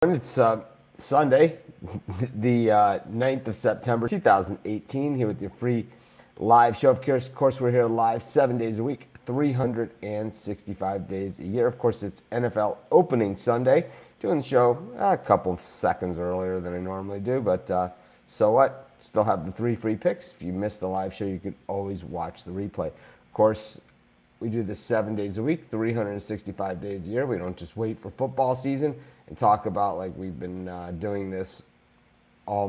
It's Sunday, the 9th of September, 2018, here with your free live show. Of course, we're here live 7 days a week, 365 days a year. Of course, it's NFL opening Sunday. Doing the show a couple seconds earlier than I normally do, but so what? Still have the 3 free picks. If you missed the live show, you can always watch the replay. Of course, we do this 7 days a week, 365 days a year. We don't just wait for football season and talk about like we've been doing this all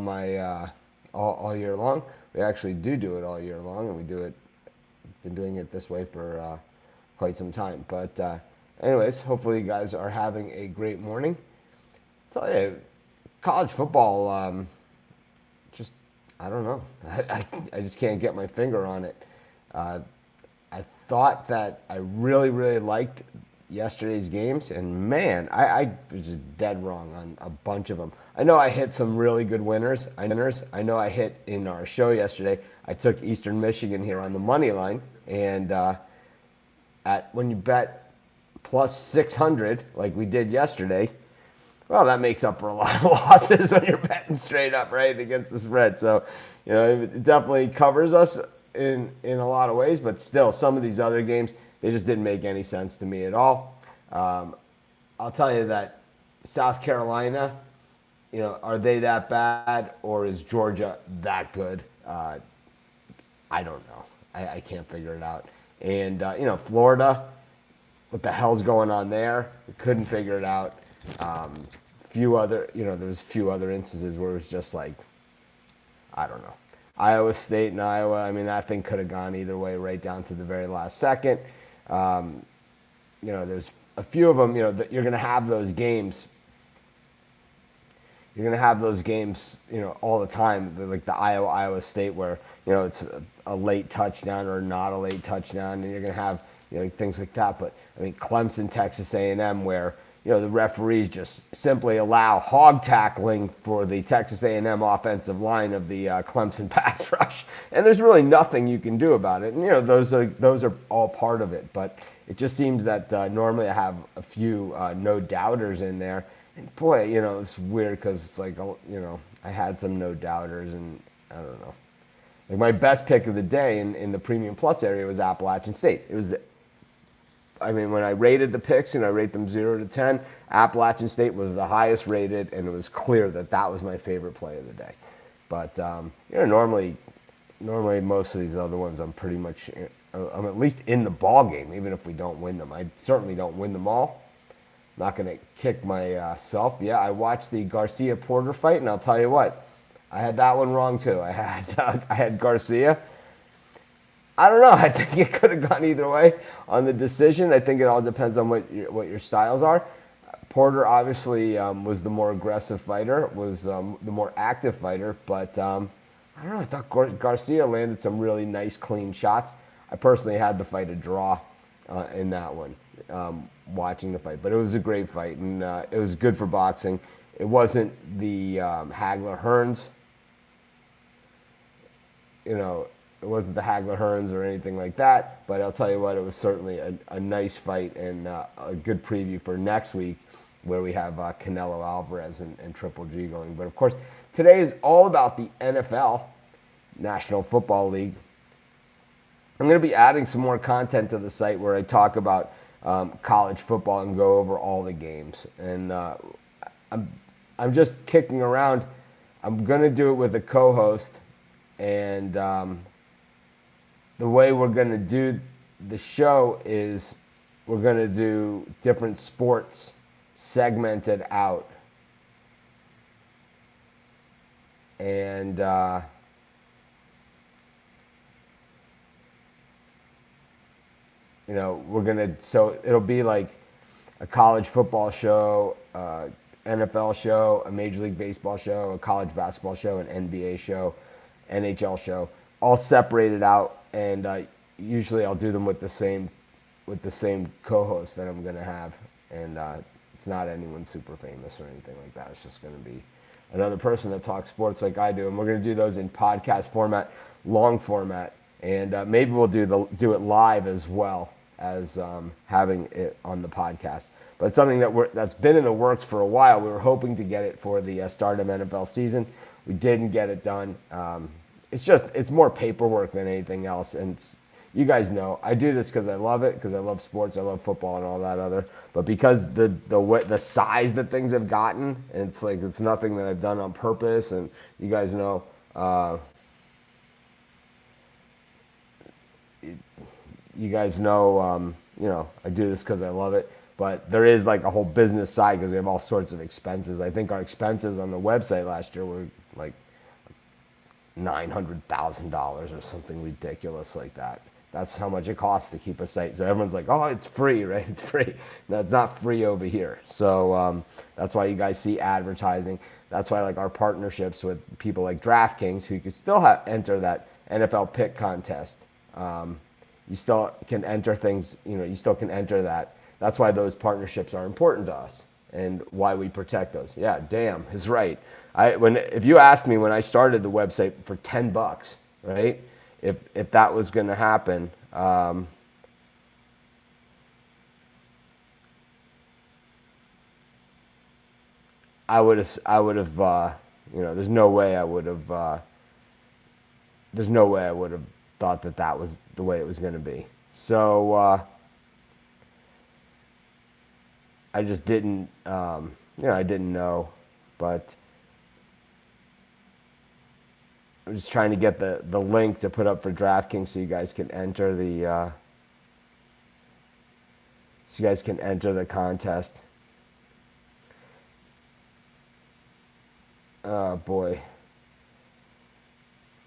year long. We actually do it all year long, and been doing it this way for quite some time. But anyways, hopefully you guys are having a great morning. I'll tell you, college football, just I don't know. I just can't get my finger on it. I thought that I really liked yesterday's games, and man, I was just dead wrong on a bunch of them. I know I hit some really good winners. I know I hit in our show yesterday. I took Eastern Michigan here on the money line, and when you bet plus 600 like we did yesterday, well, that makes up for a lot of losses when you're betting straight up, right, against the spread. So, it definitely covers us in a lot of ways, but still, some of these other games, they just didn't make any sense to me at all. I'll tell you that South Carolina, are they that bad, or is Georgia that good? I don't know. I can't figure it out. And, Florida, what the hell's going on there? We couldn't figure it out. There was a few other instances where it was just like, I don't know. Iowa State and Iowa, I mean, that thing could have gone either way right down to the very last second. There's a few of them, that you're going to have those games. You're going to have those games, all the time, like the Iowa State where, it's a late touchdown or not a late touchdown, and you're going to have, things like that. But, I mean, Clemson, Texas A&M where, the referees just simply allow hog tackling for the Texas A&M offensive line of the Clemson pass rush, and there's really nothing you can do about it. And those are all part of it. But it just seems that normally I have a few no doubters in there, and boy, it's weird because it's like I had some no doubters, and I don't know. Like my best pick of the day in the Premium Plus area was Appalachian State. When I rated the picks, I rate them 0 to 10, Appalachian State was the highest rated, and it was clear that was my favorite play of the day. But, normally most of these other ones I'm pretty much, I'm at least in the ball game, even if we don't win them. I certainly don't win them all. I'm not going to kick myself. Yeah, I watched the Garcia-Porter fight, and I'll tell you what, I had that one wrong too. I had Garcia. I don't know. I think it could have gone either way on the decision. I think it all depends on what your styles are. Porter obviously was the more aggressive fighter, was the more active fighter, but I don't know. I thought Garcia landed some really nice, clean shots. I personally had the fight a draw in that one, watching the fight, but it was a great fight, and it was good for boxing. It wasn't the Hagler-Hearns, It wasn't the Hagler-Hearns or anything like that, but I'll tell you what, it was certainly a nice fight and a good preview for next week where we have Canelo Alvarez and Triple G going. But, of course, today is all about the NFL, National Football League. I'm going to be adding some more content to the site where I talk about college football and go over all the games. And I'm just kicking around. I'm going to do it with a co-host, and the way we're going to do the show is we're going to do different sports segmented out. And so it'll be like a college football show, NFL show, a Major League Baseball show, a college basketball show, an NBA show, NHL show, all separated out. And usually I'll do them with the same co-host that I'm going to have. And it's not anyone super famous or anything like that. It's just going to be another person that talks sports like I do. And we're going to do those in podcast format, long format. And maybe we'll do it live as well as having it on the podcast. but something that's been in the works for a while. We were hoping to get it for the start of NFL season. We didn't get it done. It's more paperwork than anything else. And you guys know, I do this because I love it, because I love sports, I love football and all that other. But because the size that things have gotten, it's like it's nothing that I've done on purpose. And you guys know, I do this because I love it. But there is like a whole business side because we have all sorts of expenses. I think our expenses on the website last year were like $900,000 or something ridiculous like that. That's how much it costs to keep a site. So everyone's like, oh, it's free, right? It's free. No, it's not free over here. So that's why you guys see advertising. That's why like our partnerships with people like DraftKings, who you can still enter that NFL pick contest. You still can enter things, you still can enter that. That's why those partnerships are important to us and why we protect those. Yeah, damn, is right. If you asked me when I started the website for $10, right? If that was going to happen, I would have. There's no way I would have. There's no way I would have thought that was the way it was going to be. So. I just didn't, I didn't know, but I'm just trying to get the link to put up for DraftKings so you guys can enter the contest. Oh boy.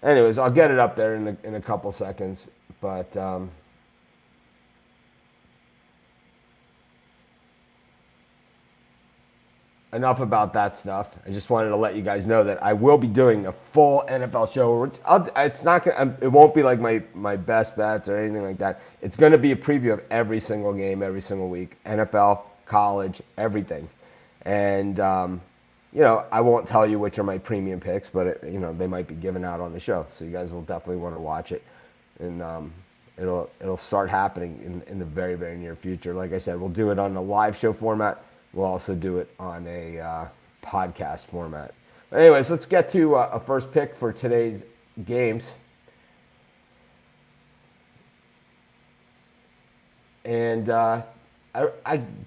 Anyways, I'll get it up there in a couple seconds, but. Enough about that stuff. I just wanted to let you guys know that I will be doing a full NFL show. It won't be like my best bets or anything like that. It's going to be a preview of every single game, every single week, NFL, college, everything. And I won't tell you which are my premium picks, but they might be given out on the show, so you guys will definitely want to watch it. And it'll start happening in the very, very near future. Like I said, we'll do it on a live show format. We'll also do it on a podcast format. But anyways, let's get to a first pick for today's games. And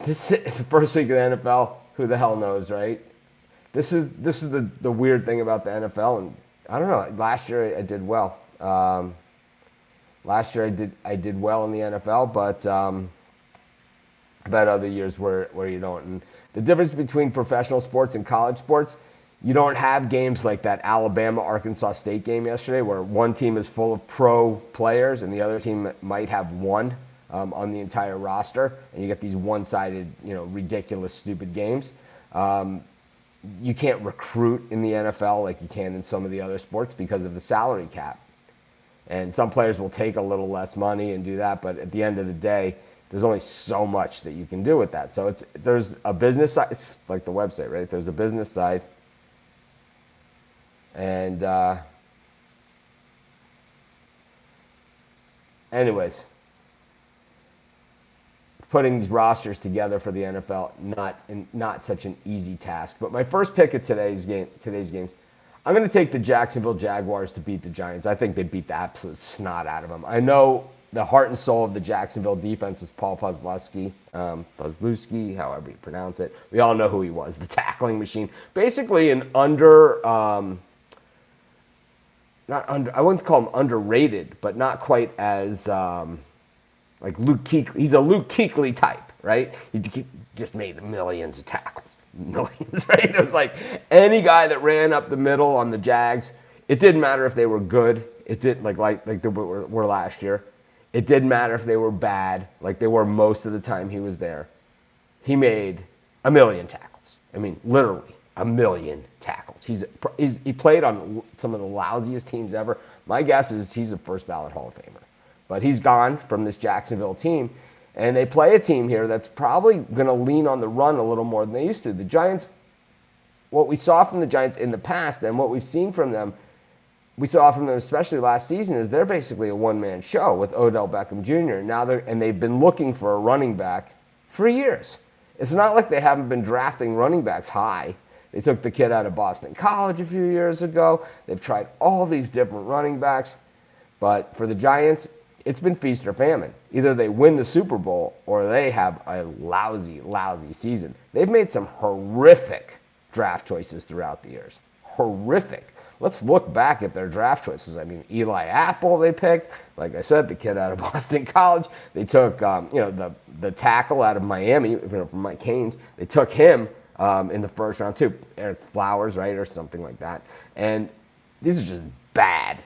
this is the first week of the NFL. Who the hell knows, right? This is the weird thing about the NFL, and I don't know. Last year I did well. Last year I did well in the NFL, but. About other years where you don't. And the difference between professional sports and college sports, you don't have games like that Alabama-Arkansas State game yesterday where one team is full of pro players and the other team might have one on the entire roster, and you get these one-sided, ridiculous, stupid games. You can't recruit in the NFL like you can in some of the other sports because of the salary cap. And some players will take a little less money and do that, but at the end of the day, there's only so much that you can do with that. So there's a business side. It's like the website, right? There's a business side. And anyways, putting these rosters together for the NFL, not such an easy task. But my first pick of today's games, I'm going to take the Jacksonville Jaguars to beat the Giants. I think they beat the absolute snot out of them. I know the heart and soul of the Jacksonville defense was Paul Posluszny, however you pronounce it. We all know who he was, the tackling machine. Basically an I wouldn't call him underrated, but not quite as like Luke Kuechly. He's a Luke Kuechly type, right? He just made millions of tackles. Millions, right? It was like any guy that ran up the middle on the Jags, it didn't matter if they were good. It didn't like they were last year. It didn't matter if they were bad, like they were most of the time he was there. He made 1 million tackles. I mean, literally 1 million tackles. He played on some of the lousiest teams ever. My guess is he's a first ballot Hall of Famer. But he's gone from this Jacksonville team, and they play a team here that's probably going to lean on the run a little more than they used to. The Giants, what we saw from the Giants in the past and what we've seen from them, we saw from them, especially last season, is they're basically a one-man show with Odell Beckham Jr. They've been looking for a running back for years. It's not like they haven't been drafting running backs high. They took the kid out of Boston College a few years ago. They've tried all these different running backs. But for the Giants, it's been feast or famine. Either they win the Super Bowl or they have a lousy, lousy season. They've made some horrific draft choices throughout the years. Horrific. Let's look back at their draft choices. I mean, Eli Apple they picked. Like I said, the kid out of Boston College. They took, the tackle out of Miami, from Mike Haynes. They took him in the first round too. Eric Flowers, right, or something like that. And these are just bad,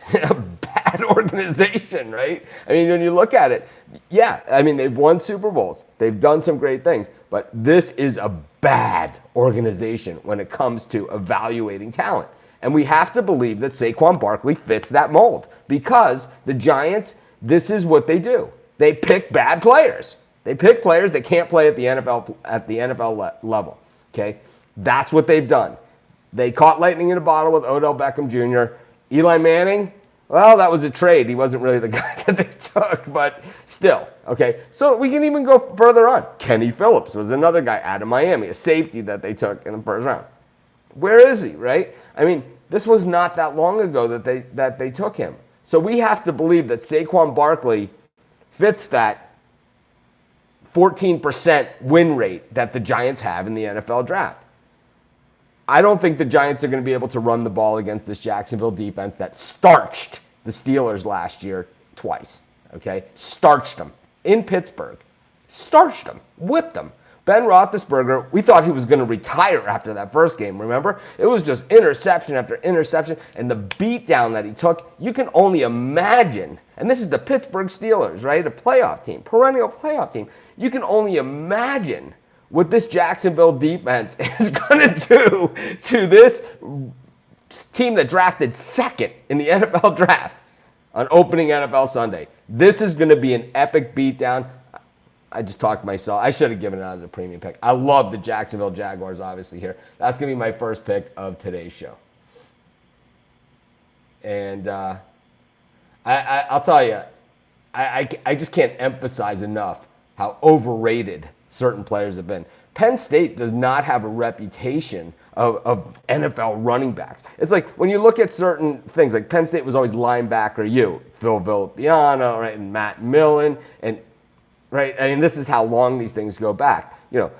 bad organization, right? I mean, when you look at it, yeah, I mean, they've won Super Bowls. They've done some great things. But this is a bad organization when it comes to evaluating talent. And we have to believe that Saquon Barkley fits that mold because the Giants, this is what they do. They pick bad players. They pick players that can't play at the NFL level. Okay, that's what they've done. They caught lightning in a bottle with Odell Beckham Jr. Eli Manning, well, that was a trade. He wasn't really the guy that they took, but still, okay. So we can even go further on. Kenny Phillips was another guy out of Miami, a safety that they took in the first round. Where is he, right? I mean, this was not that long ago that they took him. So we have to believe that Saquon Barkley fits that 14% win rate that the Giants have in the NFL draft. I don't think the Giants are going to be able to run the ball against this Jacksonville defense that starched the Steelers last year twice, okay? Starched them in Pittsburgh. Starched them, whipped them. Ben Roethlisberger, we thought he was going to retire after that first game, remember? It was just interception after interception, and the beatdown that he took, you can only imagine. And this is the Pittsburgh Steelers, right? A playoff team, perennial playoff team. You can only imagine what this Jacksonville defense is going to do to this team that drafted second in the NFL draft on opening NFL Sunday. This is going to be an epic beatdown. I just talked to myself. I should have given it out as a premium pick. I love the Jacksonville Jaguars, obviously, here. That's going to be my first pick of today's show. And I'll tell you, I just can't emphasize enough how overrated certain players have been. Penn State does not have a reputation of NFL running backs. It's like when you look at certain things, like Penn State was always linebacker Phil Villapiano, right, and Matt Millen, and right, I mean, this is how long these things go back. You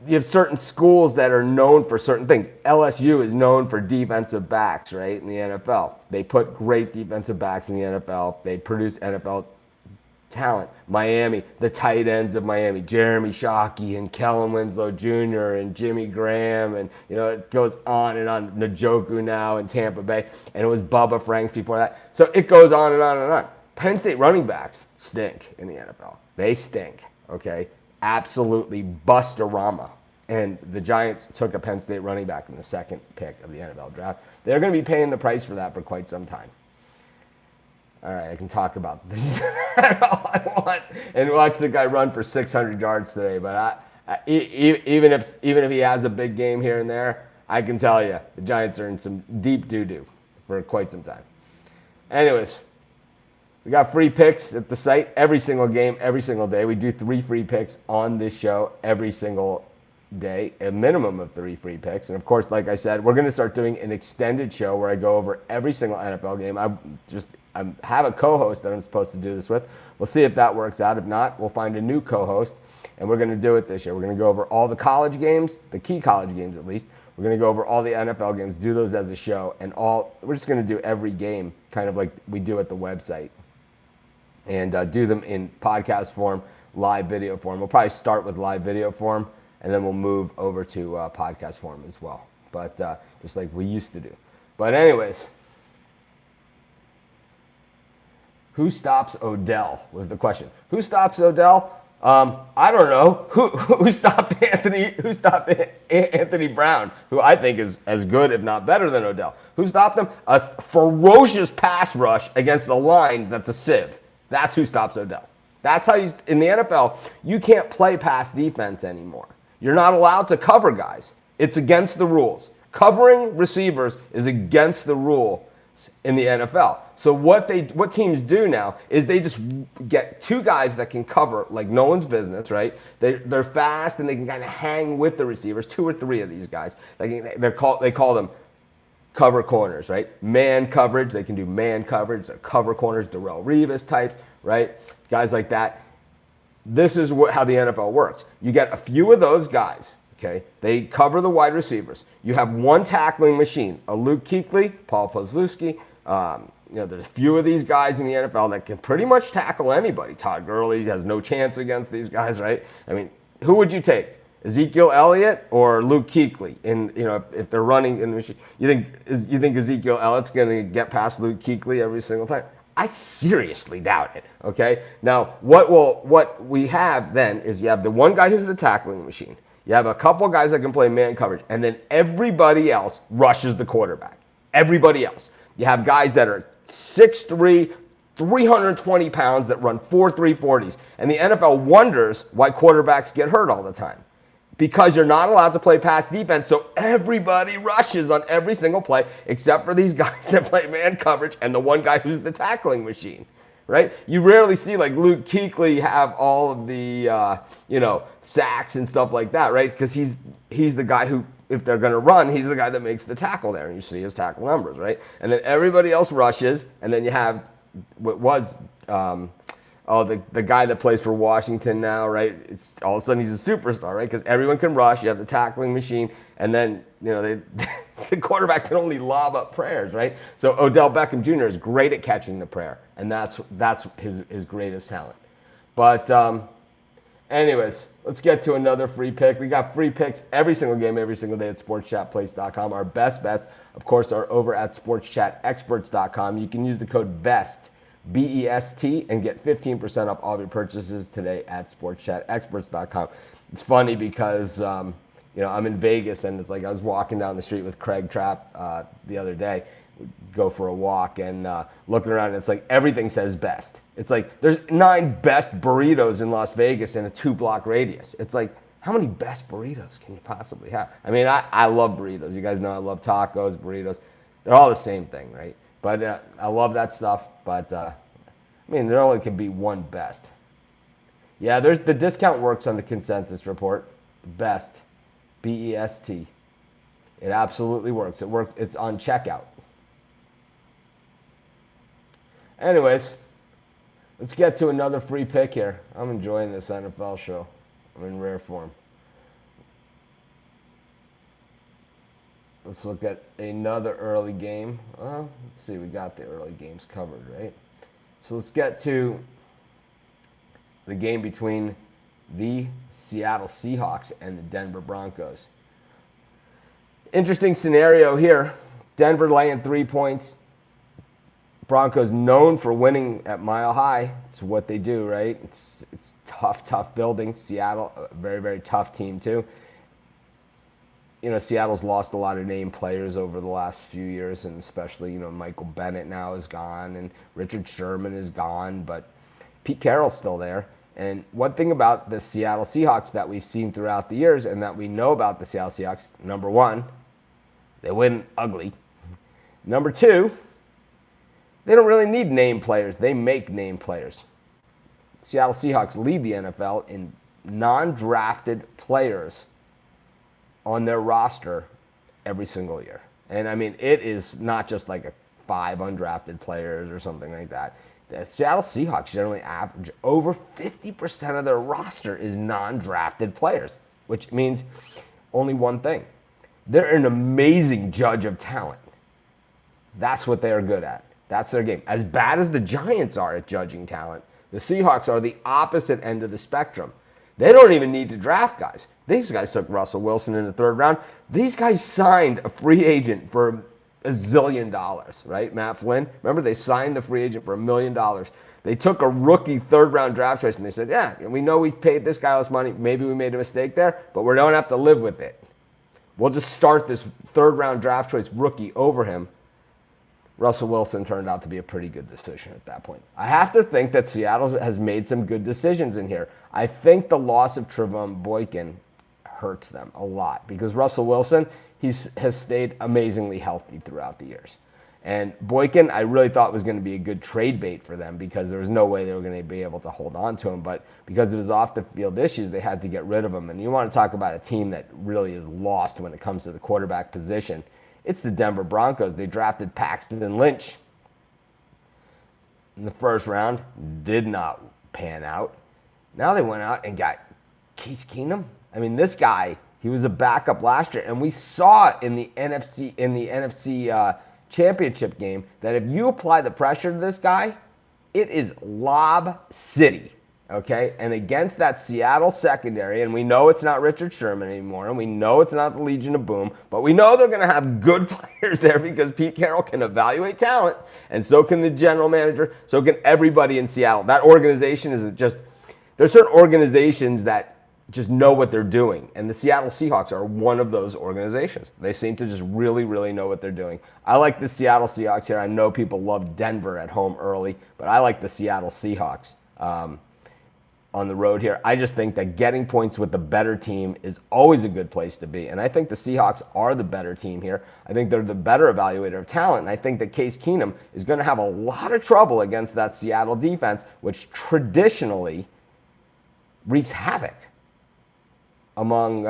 have certain schools that are known for certain things. LSU is known for defensive backs, right, in the NFL. They put great defensive backs in the NFL. They produce NFL talent. Miami, the tight ends of Miami, Jeremy Shockey and Kellen Winslow Jr. and Jimmy Graham, and it goes on and on. Njoku now in Tampa Bay, and it was Bubba Franks before that. So it goes on and on and on. Penn State running backs stink in the NFL. They stink, okay? Absolutely bustorama. And the Giants took a Penn State running back in the second pick of the NFL draft. They're going to be paying the price for that for quite some time. All right, I can talk about this all I want and watch the guy run for 600 yards today. But even if he has a big game here and there, I can tell you the Giants are in some deep doo-doo for quite some time. Anyways, we got free picks at the site every single game, every single day. We do 3 free picks on this show every single day, a minimum of 3 free picks. And of course, like I said, we're going to start doing an extended show where I go over every single NFL game. I have a co-host that I'm supposed to do this with. We'll see if that works out. If not, we'll find a new co-host, and we're going to do it this year. We're going to go over all the college games, the key college games at least. We're going to go over all the NFL games, do those as a show, and we're just going to do every game kind of like we do at the website, and do them in podcast form, live video form. We'll probably start with live video form, and then we'll move over to podcast form as well, but just like we used to do. But anyways, who stops Odell was the question. Who stops Odell? I don't know. Who stopped Anthony? Who stopped Anthony Brown, who I think is as good, if not better, than Odell? Who stopped him? A ferocious pass rush against the line that's a sieve. That's who stops Odell. That's how in the NFL, you can't play pass defense anymore. You're not allowed to cover guys. It's against the rules. Covering receivers is against the rule in the NFL. So what teams do now is they just get two guys that can cover like no one's business, right? They're fast and they can kind of hang with the receivers. Two or three of these guys, they call them cover corners, right? Man coverage, they can do man coverage. They're cover corners, Darrelle Revis types, right? Guys like that. This is how the NFL works. You get a few of those guys. Okay, they cover the wide receivers. You have one tackling machine, a Luke Kuechly, Paul Posluszki. There's a few of these guys in the NFL that can pretty much tackle anybody. Todd Gurley has no chance against these guys, right? I mean, who would you take? Ezekiel Elliott or Luke Kuechly? If they're running in the machine, you think Ezekiel Elliott's going to get past Luke Kuechly every single time? I seriously doubt it. Okay. Now, what we have then is you have the one guy who's the tackling machine. You have a couple guys that can play man coverage, and then everybody else rushes the quarterback. Everybody else. You have guys that are 6'3", 320 pounds that run 4.3 40s. And the NFL wonders why quarterbacks get hurt all the time. Because you're not allowed to play pass defense, so everybody rushes on every single play except for these guys that play man coverage and the one guy who's the tackling machine. Right? You rarely see like Luke Kuechly have all of the sacks and stuff like that, right? Because he's the guy who, if they're going to run, he's the guy that makes the tackle there, and you see his tackle numbers, right? And then everybody else rushes, and then you have what was the guy that plays for Washington now, right? It's all of a sudden he's a superstar, right? Because everyone can rush. You have the tackling machine, and then the quarterback can only lob up prayers, right? So Odell Beckham Jr. is great at catching the prayer, and that's his greatest talent. But anyways, let's get to another free pick. We got free picks every single game, every single day at sportschatplace.com. Our best bets, of course, are over at sportschatexperts.com. You can use the code BEST, B-E-S-T, and get 15% off all of your purchases today at sportschatexperts.com. It's funny because I'm in Vegas, and it's like I was walking down the street with Craig Trapp the other day. We'd go for a walk and looking around, and it's like everything says best. It's like there's 9 best burritos in Las Vegas in a 2-block radius. It's like, how many best burritos can you possibly have? I mean, I love burritos. You guys know I love tacos, burritos. They're all the same thing, right? But I love that stuff. But, there only can be one best. Yeah, the discount works on the consensus report. Best. B-E-S-T. It absolutely works. It works. It's on checkout. Anyways, let's get to another free pick here. I'm enjoying this NFL show. I'm in rare form. Let's look at another early game. Let's see, we got the early games covered, right? So let's get to the game between the Seattle Seahawks and the Denver Broncos. Interesting scenario here. Denver laying 3 points. Broncos known for winning at Mile High. It's what they do, right? It's tough building. Seattle, a very, very tough team too. Seattle's lost a lot of name players over the last few years, and especially, Michael Bennett now is gone, and Richard Sherman is gone, but Pete Carroll's still there. And one thing about the Seattle Seahawks that we've seen throughout the years and that we know about the Seattle Seahawks, number one, they win ugly. Number two, they don't really need name players. They make name players. Seattle Seahawks lead the NFL in non-drafted players on their roster every single year. And it is not just like 5 undrafted players or something like that. The Seattle Seahawks generally average over 50% of their roster is non-drafted players, which means only one thing. They're an amazing judge of talent. That's what they are good at. That's their game. As bad as the Giants are at judging talent, the Seahawks are the opposite end of the spectrum. They don't even need to draft guys. These guys took Russell Wilson in the 3rd round. These guys signed a free agent for $1 zillion, right? Matt Flynn. Remember, they signed the free agent for $1 million. They took a rookie 3rd round draft choice and they said, yeah, we know we paid this guy all this money. Maybe we made a mistake there, but we don't have to live with it. We'll just start this 3rd round draft choice rookie over him. Russell Wilson turned out to be a pretty good decision at that point. I have to think that Seattle has made some good decisions in here. I think the loss of Trevon Boykin hurts them a lot because Russell Wilson, has stayed amazingly healthy throughout the years. And Boykin, I really thought was going to be a good trade bait for them because there was no way they were going to be able to hold on to him. But because of his off-the-field issues, they had to get rid of him. And you want to talk about a team that really is lost when it comes to the quarterback position. It's the Denver Broncos. They drafted Paxton Lynch in the first round. Did not pan out. Now they went out and got Case Keenum. I mean, this guy, he was a backup last year. And we saw in the NFC championship game that if you apply the pressure to this guy, it is Lob City, okay? And against that Seattle secondary, and we know it's not Richard Sherman anymore, and we know it's not the Legion of Boom, but we know they're going to have good players there because Pete Carroll can evaluate talent, and so can the general manager, so can everybody in Seattle. That organization isn't just, there's certain organizations that just know what they're doing. And the Seattle Seahawks are one of those organizations. They seem to just really, really know what they're doing. I like the Seattle Seahawks here. I know people love Denver at home early, but I like the Seattle Seahawks on the road here. I just think that getting points with the better team is always a good place to be. And I think the Seahawks are the better team here. I think they're the better evaluator of talent. And I think that Case Keenum is going to have a lot of trouble against that Seattle defense, which traditionally wreaks havoc among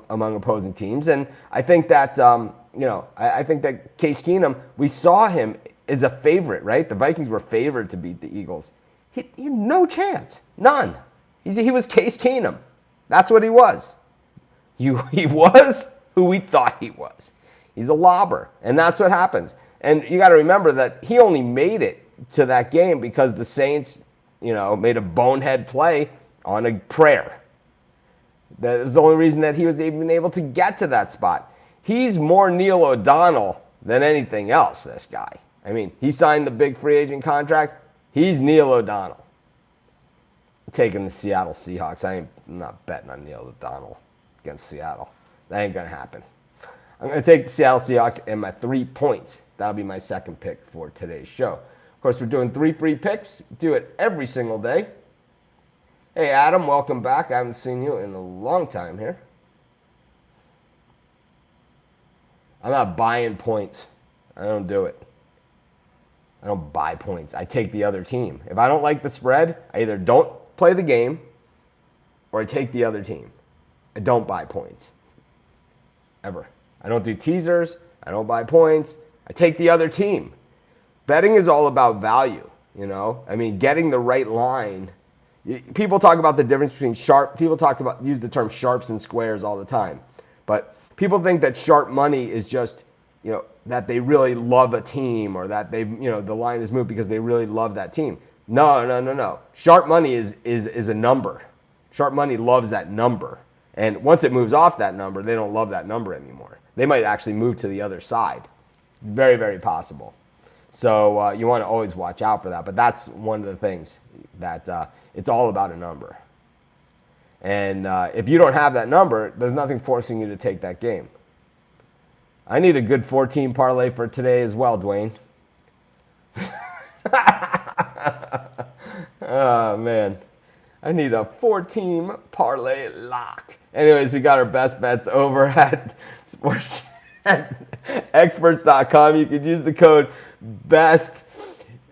opposing teams. And I think that I think that Case Keenum, we saw him as a favorite, right? The Vikings were favored to beat the Eagles. He had no chance, none. He was Case Keenum. That's what he was. He was who we thought he was. He's a lobber, and that's what happens. And you got to remember that he only made it to that game because the Saints, made a bonehead play on a prayer. That is the only reason that he was even able to get to that spot. He's more Neil O'Donnell than anything else, this guy. I mean, he signed the big free agent contract. He's Neil O'Donnell. I'm taking the Seattle Seahawks. I'm not betting on Neil O'Donnell against Seattle. That ain't going to happen. I'm going to take the Seattle Seahawks and my 3 points. That'll be my second pick for today's show. Of course, we're doing 3 free picks. Do it every single day. Hey, Adam, welcome back. I haven't seen you in a long time here. I'm not buying points. I don't do it. I don't buy points. I take the other team. If I don't like the spread, I either don't play the game or I take the other team. I don't buy points. Ever. I don't do teasers. I don't buy points. I take the other team. Betting is all about value, I mean, getting the right line. People talk about the difference between use the term sharps and squares all the time. But people think that sharp money is just, that they really love a team or that the line is moved because they really love that team. No. Sharp money is a number. Sharp money loves that number. And once it moves off that number, they don't love that number anymore. They might actually move to the other side. Very, very possible. So you want to always watch out for that. But that's one of the things that it's all about a number. And if you don't have that number, there's nothing forcing you to take that game. I need a good 14 parlay for today as well, Dwayne. Oh, man. I need a 14 parlay lock. Anyways, we got our best bets over at sportsexperts.com. You can use the code BEST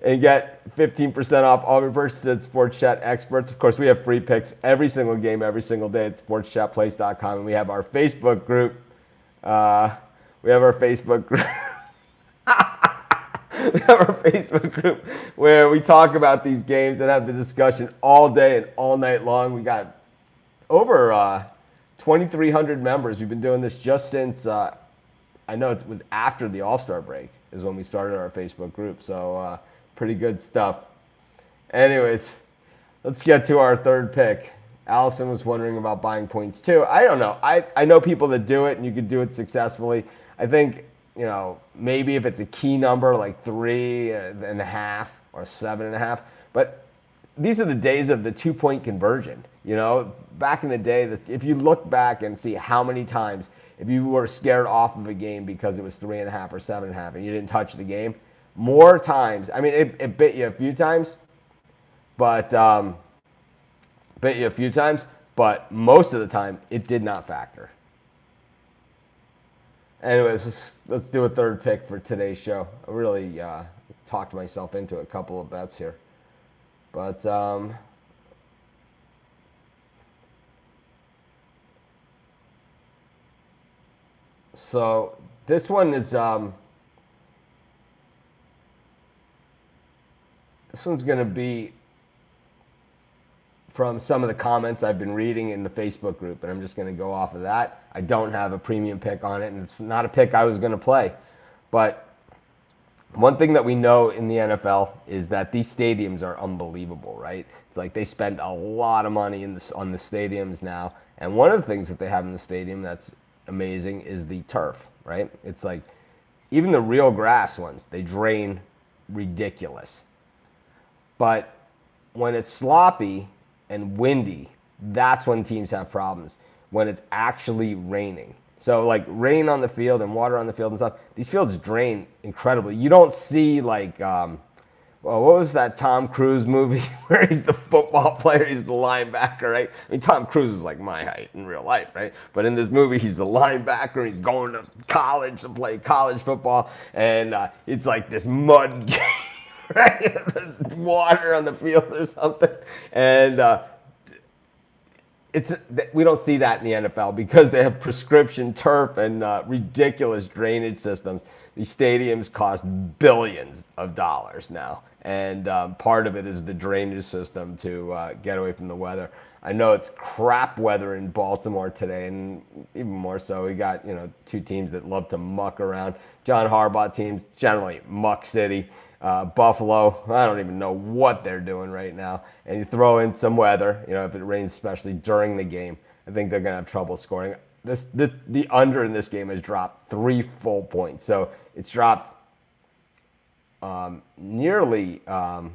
and get 15% off all your purchases at Sports Chat Experts. Of course, we have free picks every single game, every single day at sportschatplace.com. And we have our Facebook group. We have our Facebook group where we talk about these games and have the discussion all day and all night long. We got over 2,300 members. We've been doing this just since, I know it was after the All-Star break is when we started our Facebook group. So pretty good stuff. Anyways, let's get to our third pick. Allison was wondering about buying points too. I don't know. I know people that do it and you could do it successfully. I think, maybe if it's a key number like 3.5 or 7.5. But these are the days of the 2-point conversion. Back in the day, if you look back and see how many times, if you were scared off of a game because it was 3.5 or 7.5 and you didn't touch the game, more times, I mean, it bit you a few times, but most of the time, it did not factor. Anyways, let's do a third pick for today's show. I really talked myself into a couple of bets here. But so this one is this one's going to be from some of the comments I've been reading in the Facebook group, and I'm just going to go off of that. I don't have a premium pick on it, and it's not a pick I was going to play. But one thing that we know in the NFL is that these stadiums are unbelievable, right? It's like they spend a lot of money on the stadiums now. And one of the things that they have in the stadium that's amazing is the turf, right? It's like even the real grass ones, they drain ridiculous. But when it's sloppy and windy, that's when teams have problems, when it's actually raining. So like rain on the field and water on the field and stuff, these fields drain incredibly. You don't see like, well, what was that Tom Cruise movie where he's the football player, he's the linebacker, right? I mean, Tom Cruise is like my height in real life, right? But in this movie, he's the linebacker, he's going to college to play college football, and it's like this mud game. Right? There's water on the field or something. And we don't see that in the NFL because they have prescription turf and ridiculous drainage systems. These stadiums cost billions of dollars now. And part of it is the drainage system to get away from the weather. I know it's crap weather in Baltimore today, and even more so, we got two teams that love to muck around. John Harbaugh teams, generally muck city. Buffalo, I don't even know what they're doing right now. And you throw in some weather, if it rains, especially during the game, I think they're going to have trouble scoring. The under in this game has dropped 3 full points. So it's dropped nearly, so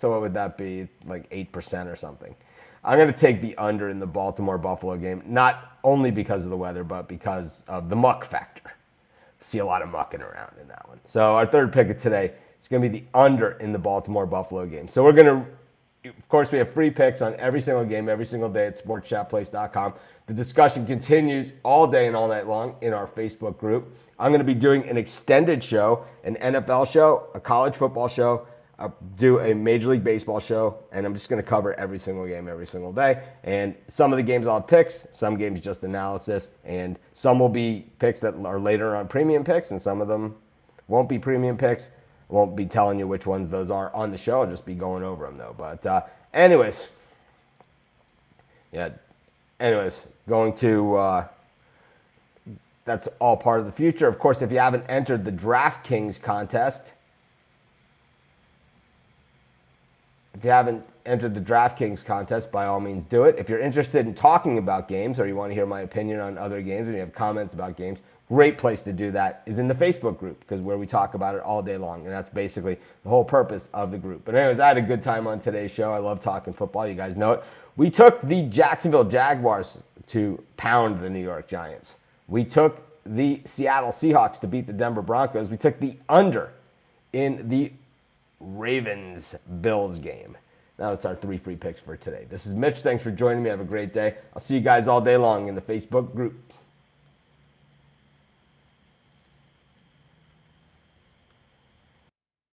what would that be? Like 8% or something. I'm going to take the under in the Baltimore-Buffalo game, not only because of the weather, but because of the muck factor. See a lot of mucking around in that one. So our third pick of today, it's going to be the under in the Baltimore-Buffalo game. So we're going to, of course, we have free picks on every single game, every single day at sportschatplace.com. The discussion continues all day and all night long in our Facebook group. I'm going to be doing an extended show, an NFL show, a college football show, I'll do a Major League Baseball show, and I'm just going to cover every single game every single day. And some of the games I'll have picks, some games just analysis, and some will be picks that are later on premium picks, and some of them won't be premium picks. I won't be telling you which ones those are on the show. I'll just be going over them, though. But anyways, going to that's all part of the future. Of course, if you haven't entered the DraftKings contest, by all means do it. If you're interested in talking about games or you want to hear my opinion on other games and you have comments about games, great place to do that is in the Facebook group, because where we talk about it all day long, and that's basically the whole purpose of the group. But anyways, I had a good time on today's show. I love talking football. You guys know it. We took the Jacksonville Jaguars to pound the New York Giants. We took the Seattle Seahawks to beat the Denver Broncos. We took the under in the Ravens-Bills game. Now it's our 3 free picks for today. This is Mitch. Thanks for joining me. Have a great day. I'll see you guys all day long in the Facebook group.